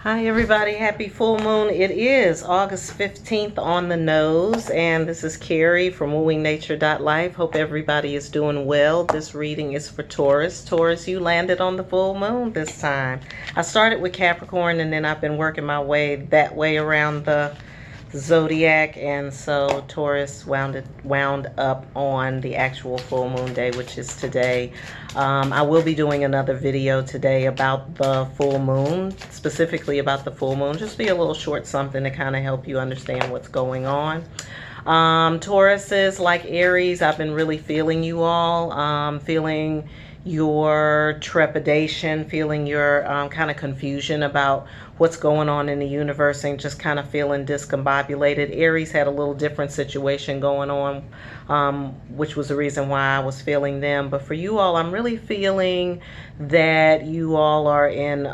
Hi everybody, happy full moon. It is August 15th on the nose, and this is Carrie from wooingnature.life. Hope everybody is doing well. This reading is for Taurus. Taurus, you landed on the full moon this time. I started with Capricorn and then I've been working my way that way around the zodiac, and so Taurus wound up on the actual full moon day, which is today. I will be doing another video today about the full moon, specifically about the full moon. Just be a little short something to kind of help you understand what's going on. Tauruses, like Aries, I've been really feeling you all, feeling your trepidation, feeling your kind of confusion about what's going on in the universe, and just kind of feeling discombobulated. Aries had a little different situation going on, which was the reason why I was feeling them. But for you all, I'm really feeling that you all are in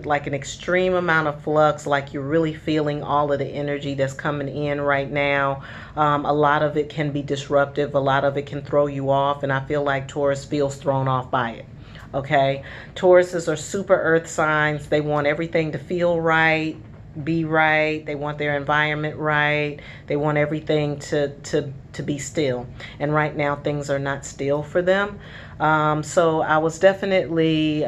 like an extreme amount of flux, like you're really feeling all of the energy that's coming in right now. A lot of it can be disruptive, a lot of it can throw you off, and I feel like Taurus feels thrown off by it. Okay, Tauruses are super earth signs. They want everything to feel right, be right. They want their environment right. They want everything to be still. And right now things are not still for them. So I was definitely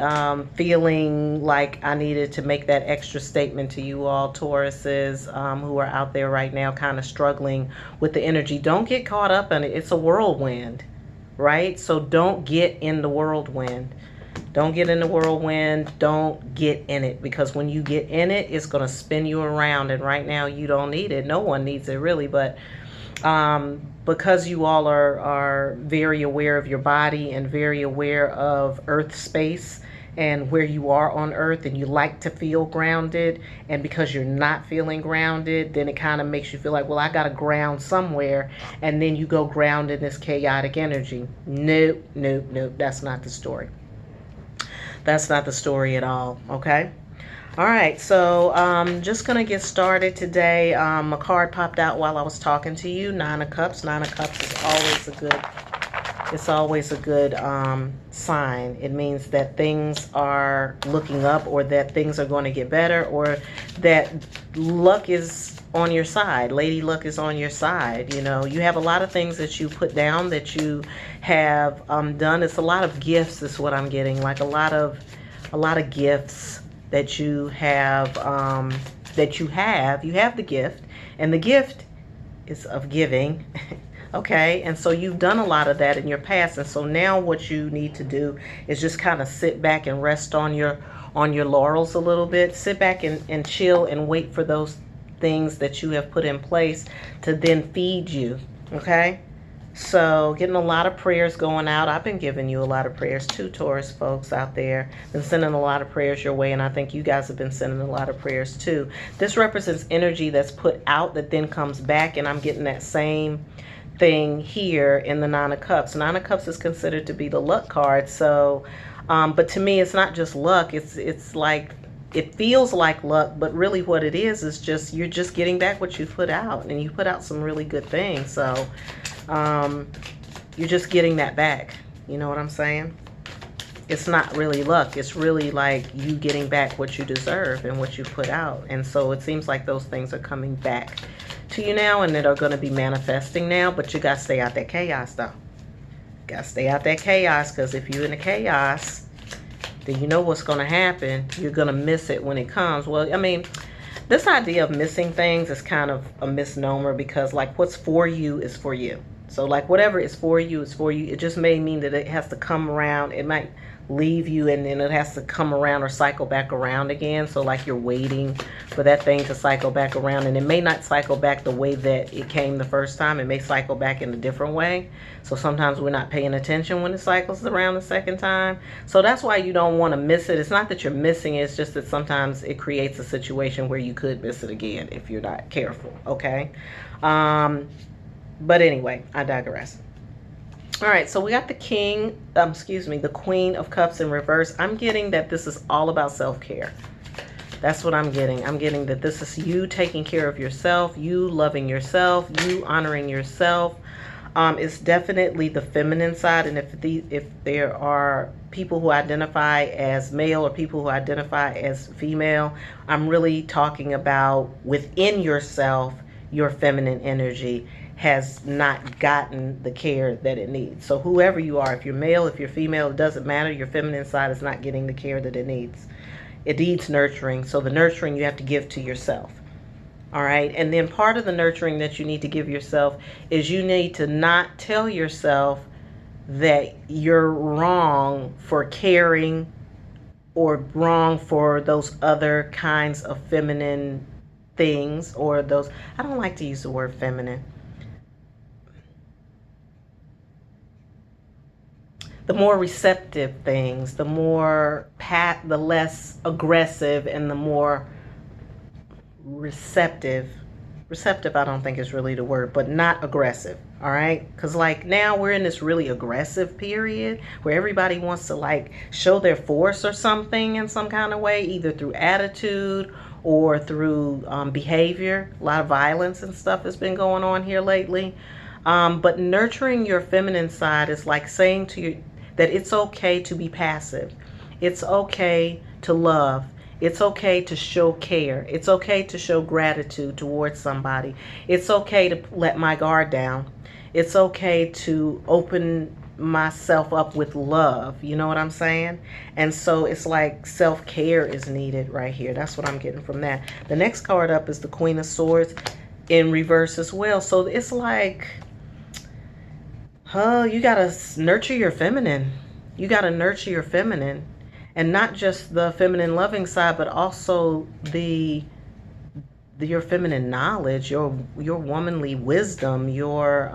feeling like I needed to make that extra statement to you all Tauruses who are out there right now kind of struggling with the energy. Don't get caught up in it. It's a whirlwind, right? So don't get in the whirlwind. Don't get in the whirlwind. Don't get in it, because when you get in it, it's going to spin you around. And right now you don't need it. No one needs it really. But because you all are very aware of your body and very aware of Earth space and where you are on Earth, and you like to feel grounded, and because you're not feeling grounded, then it kind of makes you feel like, well, I got to ground somewhere, and then you go ground in this chaotic energy. Nope, nope, nope. That's not the story. That's not the story at all. Okay. All right, so just gonna get started today. A card popped out while I was talking to you. Nine of Cups. Nine of Cups is always a good. It's always a good sign. It means that things are looking up, or that things are going to get better, or that luck is on your side. Lady Luck is on your side. You know, you have a lot of things that you put down, that you have done. It's a lot of gifts is what I'm getting. Like a lot of gifts that you have, you have the gift, and the gift is of giving. Okay, and so you've done a lot of that in your past, and so now what you need to do is just kind of sit back and rest on your laurels a little bit. Sit back and chill and wait for those things that you have put in place to then feed you. Okay, so getting a lot of prayers going out. I've been giving you a lot of prayers too, Taurus folks out there. Been sending a lot of prayers your way, and I think you guys have been sending a lot of prayers too. This represents energy that's put out that then comes back, and I'm getting that same thing here in the Nine of Cups. Nine of Cups is considered to be the luck card. So but to me, it's not just luck. It's like, it feels like luck, but really what it is just you're just getting back what you put out, and you put out some really good things. So you're just getting that back. You know what I'm saying? It's not really luck. It's really like you getting back what you deserve and what you put out. And so it seems like those things are coming back to you now, and that are going to be manifesting now. But you got to stay out that chaos though. Got to stay out that chaos, because if you're in the chaos, then you know what's going to happen. You're going to miss it when it comes. Well, I mean, this idea of missing things is kind of a misnomer, because like what's for you is for you. So like whatever is for you is for you. It just may mean that it has to come around. It might leave you, and then it has to come around or cycle back around again. So like you're waiting for that thing to cycle back around, and it may not cycle back the way that it came the first time. It may cycle back in a different way. So sometimes we're not paying attention when it cycles around the second time. So that's why you don't want to miss it. It's not that you're missing it, it's just that sometimes it creates a situation where you could miss it again if you're not careful. Okay, but anyway, I digress. All right, so we got the the Queen of Cups in reverse. I'm getting that this is all about self-care. That's what I'm getting. I'm getting that this is you taking care of yourself, you loving yourself, you honoring yourself. It's definitely the feminine side, and if there are people who identify as male or people who identify as female, I'm really talking about within yourself, your feminine energy has not gotten the care that it needs. So whoever you are, if you're male, if you're female, it doesn't matter. Your feminine side is not getting the care that it needs. It needs nurturing. So the nurturing you have to give to yourself. All right. And then part of the nurturing that you need to give yourself is you need to not tell yourself that you're wrong for caring or wrong for those other kinds of feminine things, or those, I don't like to use the word feminine. The more receptive things, the less aggressive, and the more receptive I don't think is really the word, but not aggressive. All right, because like now we're in this really aggressive period where everybody wants to like show their force or something in some kind of way, either through attitude or through behavior. A lot of violence and stuff has been going on here lately. But nurturing your feminine side is like saying to you that it's okay to be passive. It's okay to love. It's okay to show care. It's okay to show gratitude towards somebody. It's okay to let my guard down. It's okay to open myself up with love. You know what I'm saying? And so it's like self-care is needed right here. That's what I'm getting from that. The next card up is the Queen of Swords in reverse as well. So it's like, you got to nurture your feminine. You got to nurture your feminine. And not just the feminine loving side, but also your feminine knowledge, your womanly wisdom, your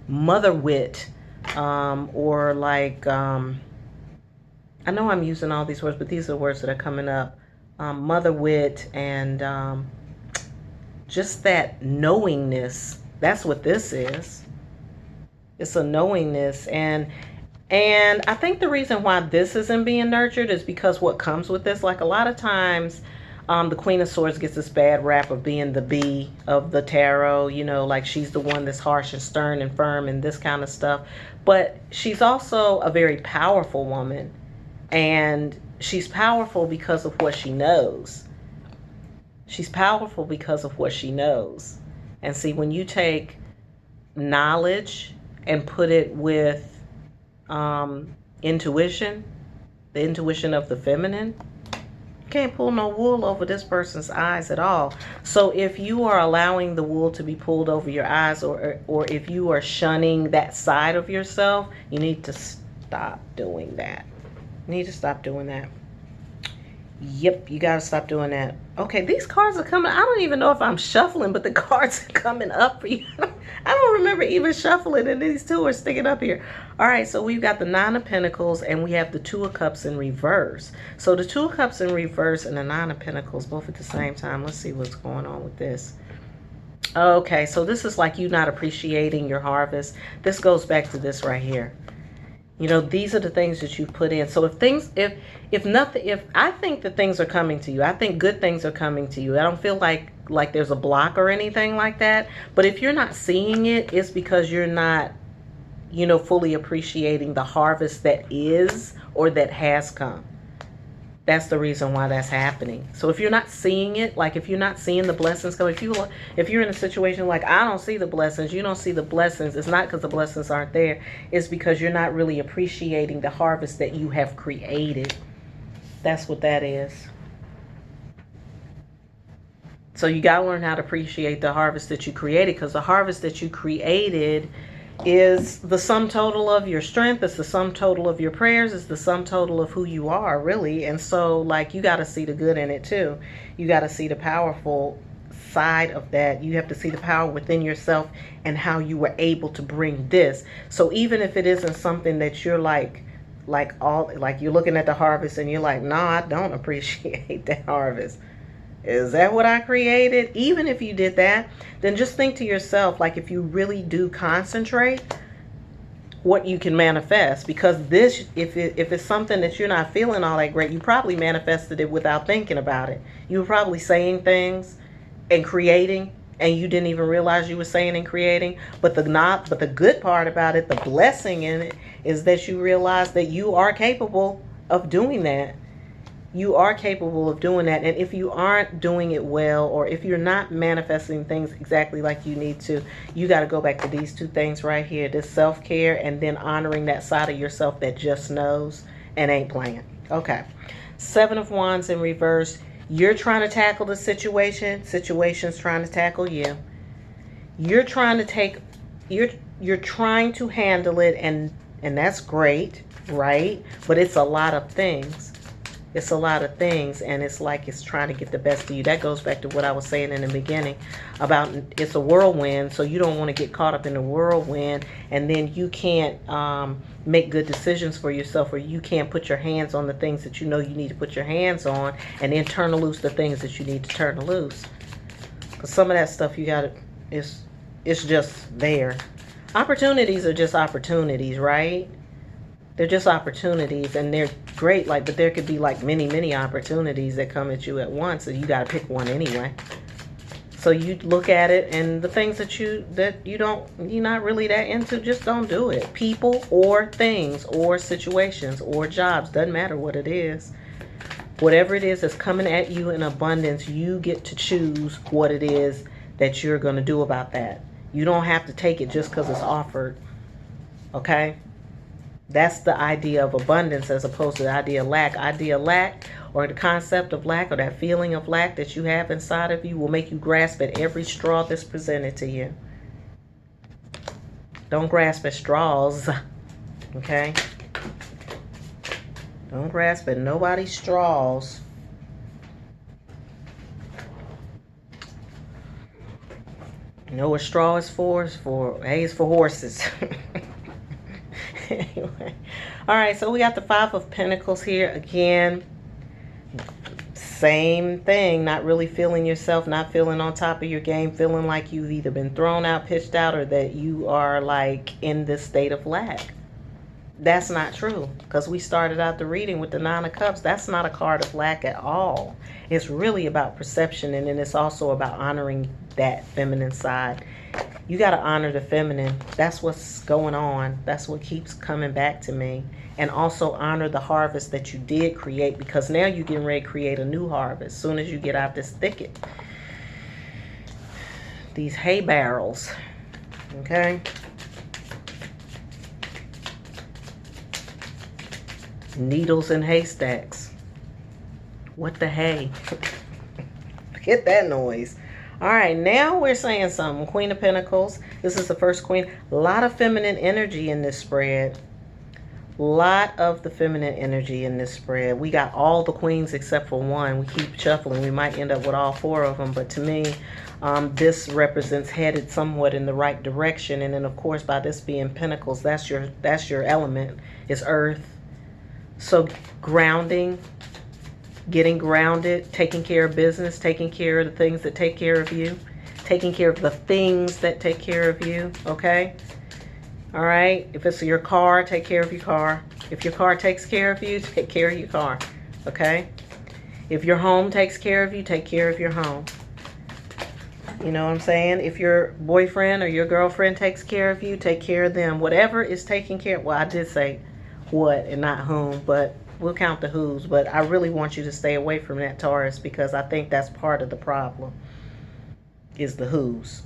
mother wit, or like, I know I'm using all these words, but these are words that are coming up. Mother wit and just that knowingness. That's what this is. It's a knowingness. And I think the reason why this isn't being nurtured is because what comes with this, like a lot of times, the Queen of Swords gets this bad rap of being the B of the tarot, you know, like she's the one that's harsh and stern and firm and this kind of stuff. But she's also a very powerful woman, and she's powerful because of what she knows. She's powerful because of what she knows. And see, when you take knowledge and put it with intuition, the intuition of the feminine, you can't pull no wool over this person's eyes at all. So if you are allowing the wool to be pulled over your eyes, or if you are shunning that side of yourself, you need to stop doing that. You need to stop doing that. Yep, you got to stop doing that. Okay, these cards are coming. I don't even know if I'm shuffling, but the cards are coming up for you. I don't remember even shuffling, and these two are sticking up here. All right, so we've got the Nine of Pentacles, and we have the Two of Cups in reverse. So the Two of Cups in reverse and the Nine of Pentacles both at the same time. Let's see what's going on with this. Okay, so this is like you not appreciating your harvest. This goes back to this right here. You know, these are the things that you put in. So if I think that things are coming to you, I think good things are coming to you. I don't feel like there's a block or anything like that. But if you're not seeing it, it's because you're not, you know, fully appreciating the harvest that is or that has come. That's the reason why that's happening. So if you're not seeing it, like if you're not seeing the blessings come, if you're in a situation like, I don't see the blessings, you don't see the blessings, it's not because the blessings aren't there. It's because you're not really appreciating the harvest that you have created. That's what that is. So you got to learn how to appreciate the harvest that you created, because the harvest that you created is the sum total of your strength. It's the sum total of your prayers. It's the sum total of who you are, really. And so, like, you got to see the good in it too. You got to see the powerful side of that. You have to see the power within yourself and how you were able to bring this. So even if it isn't something that you're like you're looking at the harvest and you're like, no, I don't appreciate that harvest. Is that what I created? Even if you did that, then just think to yourself, like, if you really do concentrate, what you can manifest. Because this, if it's something that you're not feeling all that great, you probably manifested it without thinking about it. You were probably saying things and creating and you didn't even realize you were saying and creating. But the good part about it, the blessing in it, is that you realize that you are capable of doing that. You are capable of doing that. And if you aren't doing it well, or if you're not manifesting things exactly like you need to, you got to go back to these two things right here: this self-care, and then honoring that side of yourself that just knows and ain't playing. Okay. Seven of Wands in reverse. You're trying to tackle the situation. Situation's trying to tackle you. You're trying to take, you're trying to handle it, and that's great, right? But it's a lot of things. It's a lot of things, and it's like it's trying to get the best of you. That goes back to what I was saying in the beginning about it's a whirlwind, so you don't want to get caught up in the whirlwind, and then you can't make good decisions for yourself, or you can't put your hands on the things that you know you need to put your hands on, and then turn loose the things that you need to turn loose. Because some of that stuff you got to, it's just there. Opportunities are just opportunities, right? They're just opportunities, and they're great, like, but there could be like many opportunities that come at you at once, and you got to pick one anyway. So you look at it, and the things that you're not really that into, just don't do it. People or things or situations or jobs, doesn't matter what it is. Whatever it is that's coming at you in abundance, you get to choose what it is that you're going to do about that. You don't have to take it just because it's offered. Okay? That's the idea of abundance as opposed to the idea of lack. Idea of lack, or the concept of lack, or that feeling of lack that you have inside of you, will make you grasp at every straw that's presented to you. Don't grasp at straws, okay? Don't grasp at nobody's straws. You know what straw is for? It's for hay is for horses. Anyway, all right, so we got the Five of Pentacles here again. Same thing, not really feeling yourself, not feeling on top of your game, feeling like you've either been thrown out, pitched out, or that you are like in this state of lack. That's not true, because we started out the reading with the Nine of Cups. That's not a card of lack at all. It's really about perception, and then it's also about honoring that feminine side. You got to honor the feminine. That's what's going on. That's what keeps coming back to me. And also honor the harvest that you did create, because now you're getting ready to create a new harvest as soon as you get out this thicket. These hay barrels. Okay? Needles and haystacks. What the hay? Get that noise. All right, now we're saying something. Queen of Pentacles. This is the first queen. A lot of feminine energy in this spread. A lot of the feminine energy in this spread. We got all the queens except for one. We keep shuffling. We might end up with all four of them. But to me, this represents headed somewhat in the right direction. And then, of course, by this being Pentacles, that's your element. It's earth. So grounding. Getting grounded, taking care of business, taking care of the things that take care of you, taking care of the things that take care of you, okay? All right? If it's your car, take care of your car. If your car takes care of you, take care of your car, okay? If your home takes care of you, take care of your home. You know what I'm saying? If your boyfriend or your girlfriend takes care of you, take care of them. Whatever is taking care of, well, I did say what and not whom, but we'll count the who's. But I really want you to stay away from that, Taurus, because I think that's part of the problem, is the who's.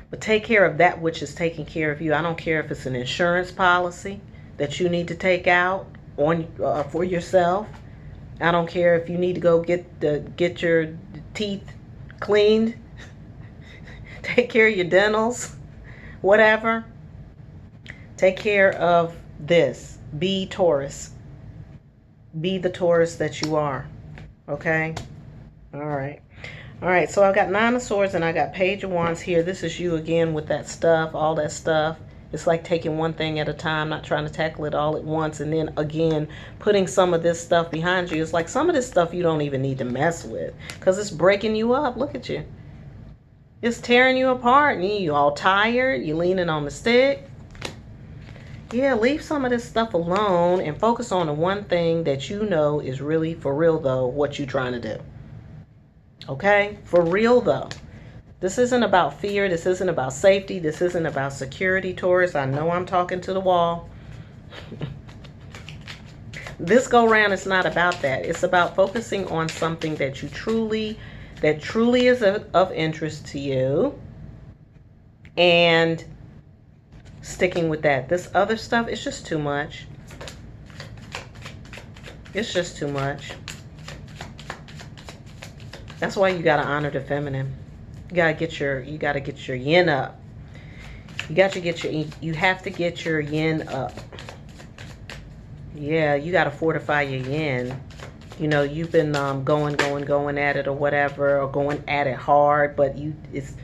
But take care of that which is taking care of you. I don't care if it's an insurance policy that you need to take out on for yourself. I don't care if you need to go get your teeth cleaned. Take care of your dentals, whatever. Take care of this. Be Taurus. Be the Taurus that you are. Okay? All right. All right, so I've got Nine of Swords and I got Page of Wands here. This is you again with that stuff, all that stuff. It's like taking one thing at a time, not trying to tackle it all at once. And then again, putting some of this stuff behind you. It's like some of this stuff you don't even need to mess with, because it's breaking you up. Look at you. It's tearing you apart, and you all tired. You're leaning on the stick. Yeah, leave some of this stuff alone and focus on the one thing that you know is really, for real though, what you're trying to do. Okay? For real though. This isn't about fear. This isn't about safety. This isn't about security, Taurus. I know I'm talking to the wall. This go round is not about that. It's about focusing on something that truly is of interest to you, and sticking with that. This other stuff is just too much. It's just too much. That's why you gotta honor the feminine. You gotta get your yin up. You have to get your yin up. Yeah, you gotta fortify your yin. You know, you've been going at it or whatever, or going at it hard, but it's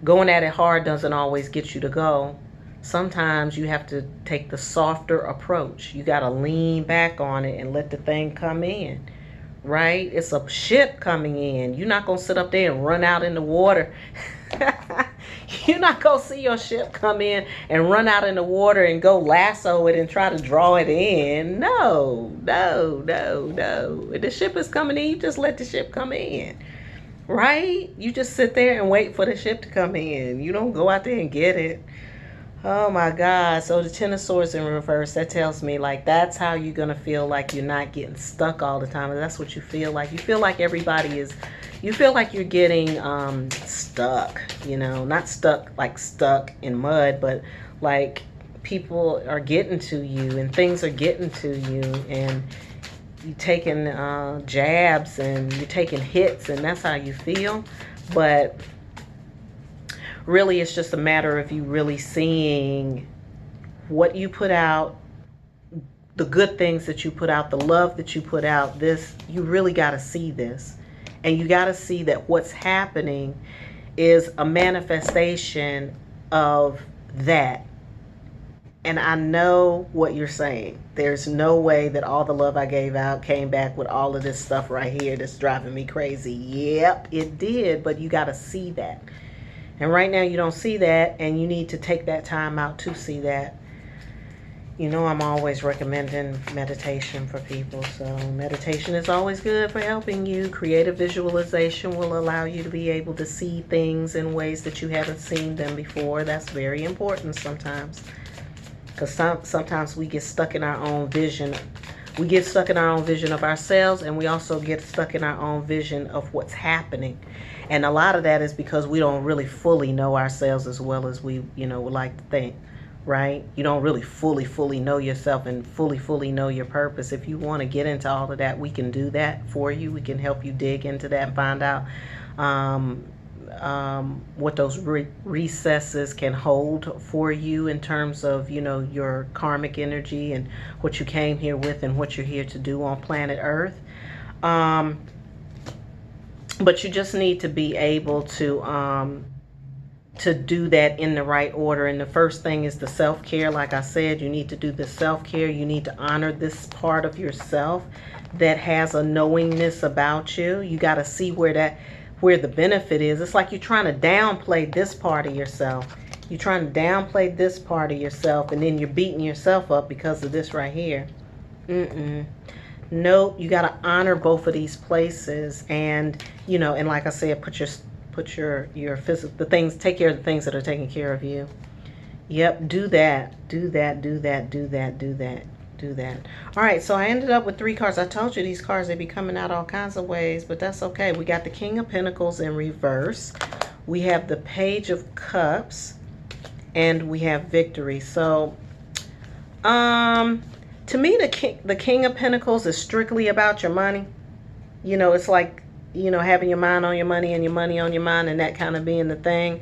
going at it hard doesn't always get you to go. Sometimes you have to take the softer approach. You gotta lean back on it and let the thing come in. Right? It's a ship coming in. You're not going to sit up there and run out in the water. You're not going to see your ship come in and run out in the water and go lasso it and try to draw it in. No. If the ship is coming in, you just let the ship come in. Right? You just sit there and wait for the ship to come in. You don't go out there and get it. Oh my God. So the Ten of Swords in reverse, that tells me like that's how you're going to feel like you're not getting stuck all the time. And that's what you feel like. You feel like you feel like you're getting stuck, you know, not stuck like stuck in mud, but like people are getting to you and things are getting to you, and you're taking jabs and you're taking hits, and that's how you feel. But really, it's just a matter of you really seeing what you put out, the good things that you put out, the love that you put out. This, you really got to see this. And you got to see that what's happening is a manifestation of that. And I know what you're saying. There's no way that all the love I gave out came back with all of this stuff right here that's driving me crazy. Yep, it did. But you got to see that. And right now you don't see that, and you need to take that time out to see that. You know, I'm always recommending meditation for people. So meditation is always good for helping you. Creative visualization will allow you to be able to see things in ways that you haven't seen them before. That's very important sometimes. Because sometimes we get stuck in our own vision. We get stuck in our own vision of ourselves, and we also get stuck in our own vision of what's happening. And a lot of that is because we don't really fully know ourselves as well as we, would like to think, right? You don't really fully know yourself and fully know your purpose. If you want to get into all of that, we can do that for you. We can help you dig into that and find out what those recesses can hold for you in terms of, your karmic energy and what you came here with and what you're here to do on planet Earth. But you just need to be able to do that in the right order. And the first thing is the self-care. Like I said, you need to do the self-care. You need to honor this part of yourself that has a knowingness about you. You got to see where the benefit is. It's like you're trying to downplay this part of yourself. You're trying to downplay this part of yourself, and then you're beating yourself up because of this right here. Nope, you got to honor both of these places, and and like I said, put your physical, the things, take care of the things that are taking care of you. Yep, do that. All right, so I ended up with 3 cards. I told you these cards, they be coming out all kinds of ways, but that's okay. We got the King of Pentacles in reverse. We have the Page of Cups, and we have Victory. So, to me, the King of Pentacles is strictly about your money. It's like, having your mind on your money and your money on your mind, and that kind of being the thing.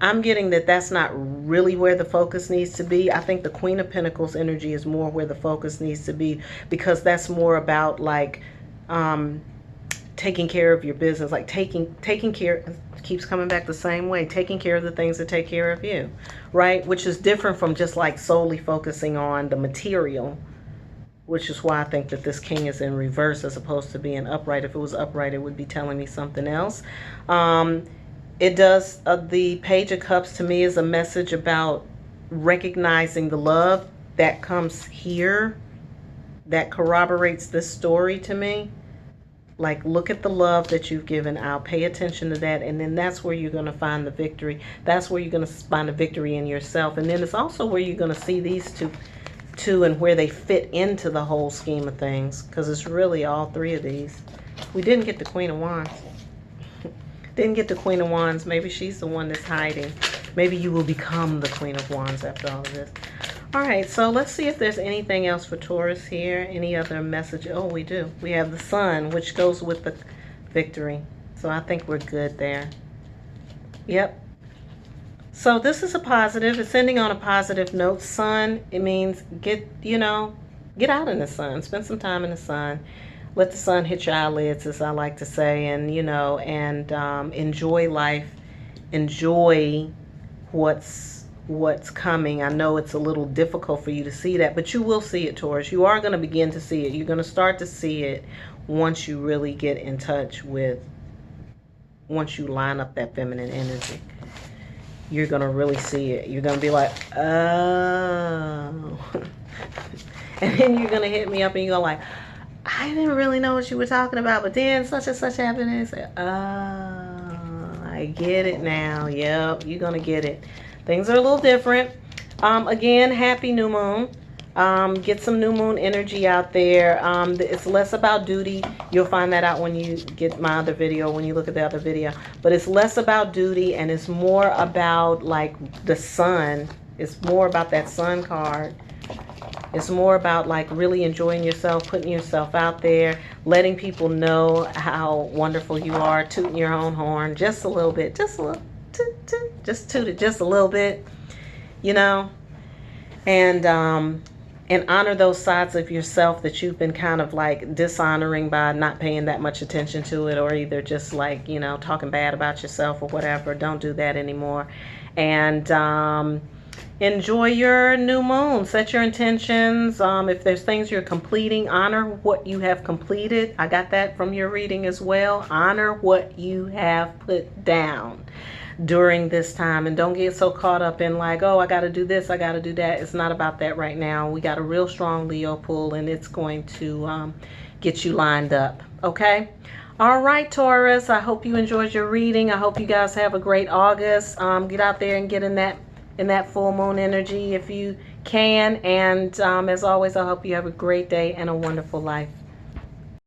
I'm getting that that's not really where the focus needs to be. I think the Queen of Pentacles energy is more where the focus needs to be, because that's more about like taking care of your business, like taking care, keeps coming back the same way, taking care of the things that take care of you, right? Which is different from just like solely focusing on the material, which is why I think that this King is in reverse as opposed to being upright. If it was upright, it would be telling me something else. It does, the Page of Cups to me is a message about recognizing the love that comes here, that corroborates this story to me. Like, look at the love that you've given out. Pay attention to that. And then that's where you're going to find the victory. That's where you're going to find the victory in yourself. And then it's also where you're going to see these two and where they fit into the whole scheme of things. Because it's really all three of these. We didn't get the Queen of Wands. Didn't get the Queen of Wands. Maybe she's the one that's hiding. Maybe you will become the Queen of Wands after all of this. All right, so let's see if there's anything else for Taurus here. Any other message? Oh, we do. We have the Sun, which goes with the victory. So I think we're good there. Yep. So this is a positive. It's ending on a positive note. Sun, it means get out in the sun. Spend some time in the sun. Let the sun hit your eyelids, as I like to say, and enjoy life. Enjoy what's coming. I know it's a little difficult for you to see that, but you will see it, Taurus. You are going to begin to see it. You're going to start to see it once you really get in touch with, once you line up that feminine energy. You're going to really see it. You're going to be like, oh. And then you're going to hit me up and you're like, I didn't really know what you were talking about, but then such and such happened. And say, oh, I get it now. Yep, you're going to get it. Things are a little different. Again, happy new moon. Get some new moon energy out there. It's less about duty. You'll find that out when you get my other video, when you look at the other video. But it's less about duty and it's more about like the sun. It's more about that sun card. It's more about like really enjoying yourself, putting yourself out there, letting people know how wonderful you are, tooting your own horn just a little bit, just a little, just toot it just a little bit, and honor those sides of yourself that you've been kind of like dishonoring by not paying that much attention to it, or either just like, talking bad about yourself or whatever. Don't do that anymore. And enjoy your new moon. Set your intentions. If there's things you're completing, honor what you have completed. I got that from your reading as well. Honor what you have put down during this time, and don't get so caught up in like, oh, I got to do this, I got to do that. It's not about that right now. We got a real strong Leo pull, and it's going to get you lined up. Okay. All right, Taurus, I hope you enjoyed your reading. I hope you guys have a great August. Get out there and get in that full moon energy if you can. And as always, I hope you have a great day and a wonderful life.